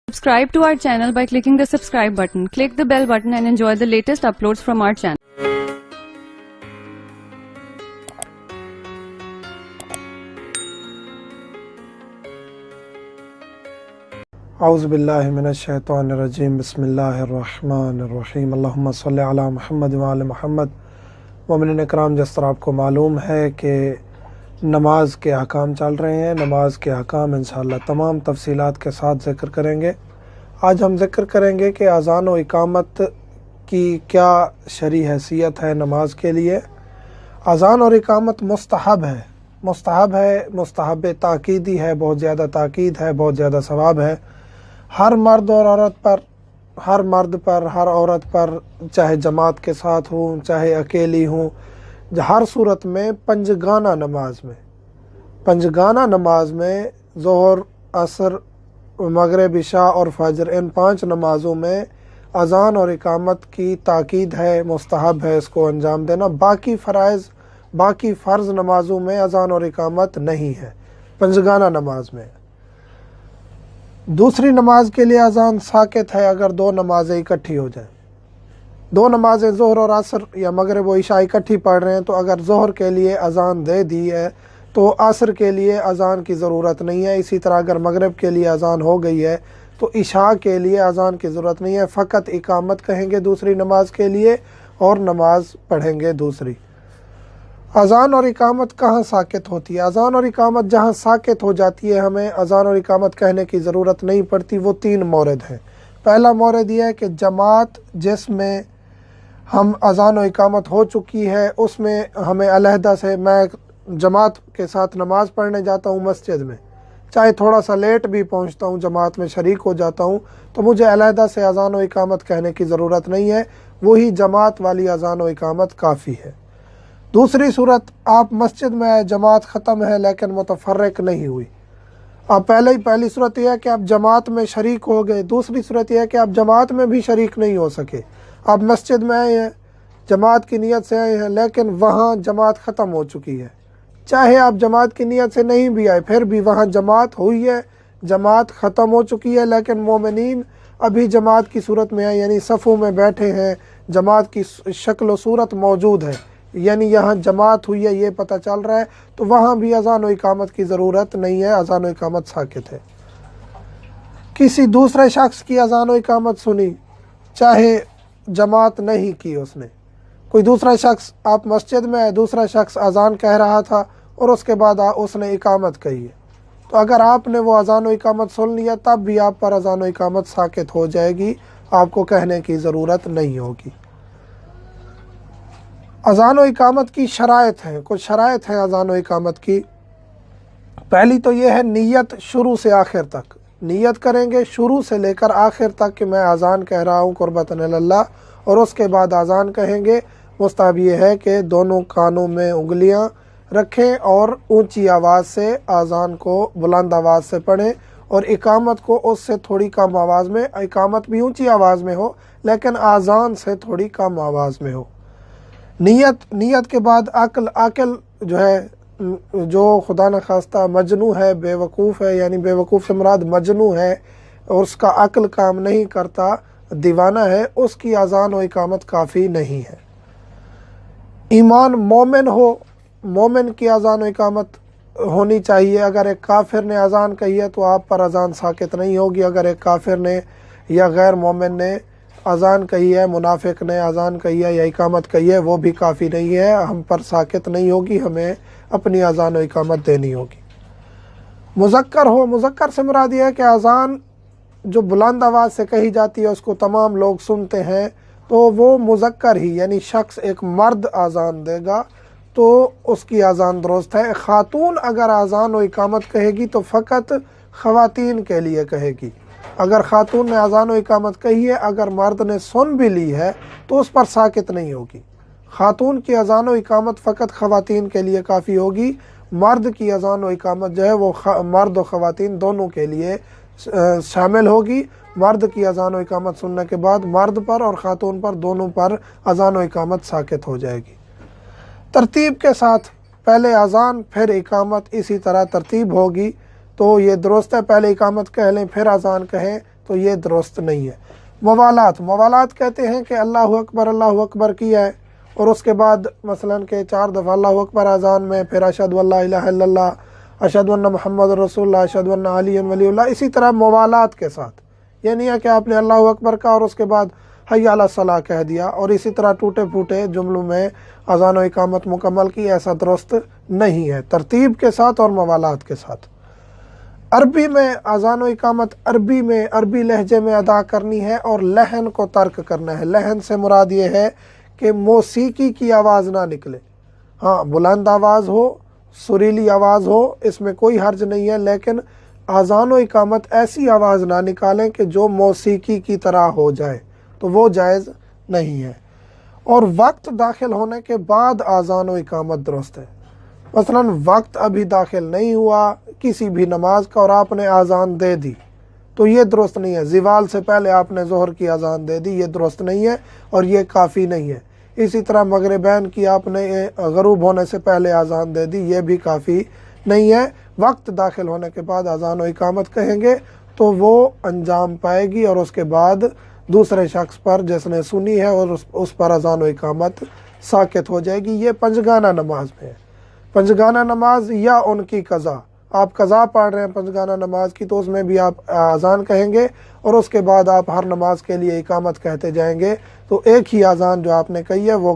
Subscribe to our channel by clicking the subscribe button. Click the bell button and enjoy the latest uploads from our channel. اعوذ باللہ من الشیطان الرجیم بسم اللہ الرحمن الرحیم اللہم صلی علی محمد وعلی محمد۔ مومنین اکرام، جس طرح آپ کو معلوم ہے کہ نماز کے احکام چل رہے ہیں، نماز کے احکام انشاءاللہ تمام تفصیلات کے ساتھ ذکر کریں گے۔ آج ہم ذکر کریں گے کہ اذان و اقامت کی کیا شرعی حیثیت ہے نماز کے لیے۔ اذان اور اقامت مستحب ہے، مستحب تاکیدی ہے، بہت زیادہ تاکید ہے، بہت زیادہ ثواب ہے۔ ہر مرد اور عورت پر، ہر عورت پر، چاہے جماعت کے ساتھ ہوں چاہے اکیلی ہوں، ہر صورت میں پنجگانہ نماز میں ظہر، عصر، مغرب، عشاء اور فجر، ان 5 نمازوں میں اذان اور اقامت کی تاکید ہے، مستحب ہے اس کو انجام دینا۔ باقی فرض نمازوں میں اذان اور اقامت نہیں ہے، پنجگانہ نماز میں۔ دوسری نماز کے لیے اذان ساکت ہے اگر 2 نمازیں اکٹھی ہو جائیں۔ 2 نمازیں ظہر اور عصر یا مغرب و عشاء اکٹھی پڑھ رہے ہیں تو اگر ظہر کے لیے اذان دے دی ہے تو عصر کے لیے اذان کی ضرورت نہیں ہے۔ اسی طرح اگر مغرب کے لیے اذان ہو گئی ہے تو عشاء کے لیے اذان کی ضرورت نہیں ہے، فقط اقامت کہیں گے دوسری نماز کے لیے اور نماز پڑھیں گے دوسری۔ اذان اور اقامت کہاں ساکت ہوتی ہے؟ اذان اور اقامت جہاں ساکت ہو جاتی ہے، ہمیں اذان اور اقامت کہنے کی ضرورت نہیں پڑتی، وہ 3 مورد ہیں۔ پہلا مورد یہ ہے کہ جماعت جس میں ہم اذان و اقامت ہو چکی ہے اس میں ہمیں علیحدہ سے، میں جماعت کے ساتھ نماز پڑھنے جاتا ہوں مسجد میں، چاہے تھوڑا سا لیٹ بھی پہنچتا ہوں، جماعت میں شریک ہو جاتا ہوں، تو مجھے علیحدہ سے اذان و اقامت کہنے کی ضرورت نہیں ہے، وہی جماعت والی اذان و اقامت کافی ہے۔ دوسری صورت، آپ مسجد میں آئے، جماعت ختم ہے لیکن متفرق نہیں ہوئی۔ اب پہلی صورت یہ ہے کہ آپ جماعت میں شریک ہو گئے، دوسری صورت یہ ہے کہ آپ جماعت میں بھی شریک نہیں ہو سکے۔ آپ مسجد میں آئے ہیں، جماعت کی نیت سے آئے ہیں لیکن وہاں جماعت ختم ہو چکی ہے، چاہے آپ جماعت کی نیت سے نہیں بھی آئے پھر بھی وہاں جماعت ہوئی ہے، جماعت ختم ہو چکی ہے لیکن مومنین ابھی جماعت کی صورت میں ہیں، یعنی صفوں میں بیٹھے ہیں، جماعت کی شکل و صورت موجود ہے، یعنی یہاں جماعت ہوئی ہے یہ پتہ چل رہا ہے، تو وہاں بھی اذان و اقامت کی ضرورت نہیں ہے، اذان و اقامت ساکت ہے۔ کسی دوسرے شخص کی اذان و اقامت سنی، چاہے جماعت نہیں کی اس نے، کوئی دوسرا شخص، آپ مسجد میں آئے، دوسرا شخص اذان کہہ رہا تھا اور اس کے بعد اس نے اقامت کہی ہے، تو اگر آپ نے وہ اذان و اقامت سن لیا تب بھی آپ پر اذان و اقامت ساکت ہو جائے گی، آپ کو کہنے کی ضرورت نہیں ہوگی۔ اذان و اقامت کی شرائط ہیں، کچھ شرائط ہیں اذان و اقامت کی۔ پہلی تو یہ ہے نیت، شروع سے آخر تک نیت کریں گے، شروع سے لے کر آخر تک کہ میں اذان کہہ رہا ہوں قربتاً اللہ، اور اس کے بعد اذان کہیں گے۔ مستحب یہ ہے کہ دونوں کانوں میں انگلیاں رکھیں اور اونچی آواز سے اذان کو بلند آواز سے پڑھیں، اور اقامت کو اس سے تھوڑی کم آواز میں، اقامت بھی اونچی آواز میں ہو لیکن اذان سے تھوڑی کم آواز میں ہو۔ نیت کے بعد عقل جو ہے، جو خدا نخواستہ مجنو ہے، بے وقوف ہے، یعنی بے وقوف سے مراد مجنو ہے اور اس کا عقل کام نہیں کرتا، دیوانہ ہے، اس کی اذان و اقامت کافی نہیں ہے۔ ایمان مومن ہو، مومن کی اذان و اقامت ہونی چاہیے۔ اگر ایک کافر نے اذان کہی ہے تو آپ پر اذان ساکت نہیں ہوگی، اگر ایک کافر نے یا غیر مومن نے اذان کہی ہے، منافق نے اذان کہی ہے یا اقامت کہی ہے، وہ بھی کافی نہیں ہے، ہم پر ساکت نہیں ہوگی، ہمیں اپنی اذان و اقامت دینی ہوگی۔ مذکر ہو، مذکر سے مراد یہ ہے کہ اذان جو بلند آواز سے کہی جاتی ہے اس کو تمام لوگ سنتے ہیں، تو وہ مذکر ہی، یعنی شخص ایک مرد اذان دے گا تو اس کی اذان درست ہے۔ خاتون اگر اذان و اقامت کہے گی تو فقط خواتین کے لیے کہے گی۔ اگر خاتون نے اذان و اقامت کہی ہے، اگر مرد نے سن بھی لی ہے تو اس پر ساکت نہیں ہوگی۔ خاتون کی اذان و اقامت فقط خواتین کے لیے کافی ہوگی، مرد کی اذان و اقامت جو ہے وہ مرد و خواتین دونوں کے لیے شامل ہوگی۔ مرد کی اذان و اقامت سننے کے بعد مرد پر اور خاتون پر، دونوں پر اذان و اقامت ساکت ہو جائے گی۔ ترتیب کے ساتھ پہلے اذان پھر اقامت، اسی طرح ترتیب ہوگی تو یہ درست ہے، پہلے اقامت کہہ لیں پھر اذان کہیں، تو یہ درست نہیں ہے۔ موالات کہتے ہیں کہ اللہ اکبر کیا ہے اور اس کے بعد مثلاً کہ 4 دفعہ اللہ اکبر اذان میں، پھر اشہد ان لا الہ الا اللہ، اشہد ان محمد رسول اللہ، اشہد ان علی ولی اللہ، اسی طرح موالات کے ساتھ۔ یہ نہیں ہے کہ آپ نے اللہ اکبر کہا اور اس کے بعد حی علی الصلاۃ کہہ دیا اور اسی طرح ٹوٹے پھوٹے جملوں میں اذان و اقامت مکمل کی، ایسا درست نہیں ہے، ترتیب کے ساتھ اور موالات کے ساتھ۔ عربی میں اذان و اقامت عربی لہجے میں ادا کرنی ہے اور لحن کو ترک کرنا ہے۔ لحن سے مراد یہ ہے کہ موسیقی کی آواز نہ نکلے، ہاں بلند آواز ہو، سریلی آواز ہو، اس میں کوئی حرج نہیں ہے، لیکن اذان و اقامت ایسی آواز نہ نکالیں کہ جو موسیقی کی طرح ہو جائے، تو وہ جائز نہیں ہے۔ اور وقت داخل ہونے کے بعد اذان و اقامت درست ہے۔ مثلاً وقت ابھی داخل نہیں ہوا کسی بھی نماز کا اور آپ نے اذان دے دی، تو یہ درست نہیں ہے۔ زوال سے پہلے آپ نے ظہر کی اذان دے دی، یہ درست نہیں ہے اور یہ کافی نہیں ہے۔ اسی طرح مغربین کی آپ نے غروب ہونے سے پہلے اذان دے دی، یہ بھی کافی نہیں ہے۔ وقت داخل ہونے کے بعد اذان و اقامت کہیں گے تو وہ انجام پائے گی اور اس کے بعد دوسرے شخص پر جس نے سنی ہے اور اس پر اذان و اقامت ساکت ہو جائے گی۔ یہ پنجگانہ نماز میں ہے۔ پنجگانہ نماز یا ان کی قضا، آپ قضا پڑھ رہے ہیں پنجگانہ نماز کی، تو اس میں بھی آپ اذان کہیں گے اور اس کے بعد آپ ہر نماز کے لیے اقامت کہتے جائیں گے، تو ایک ہی اذان جو آپ نے کہی ہے وہ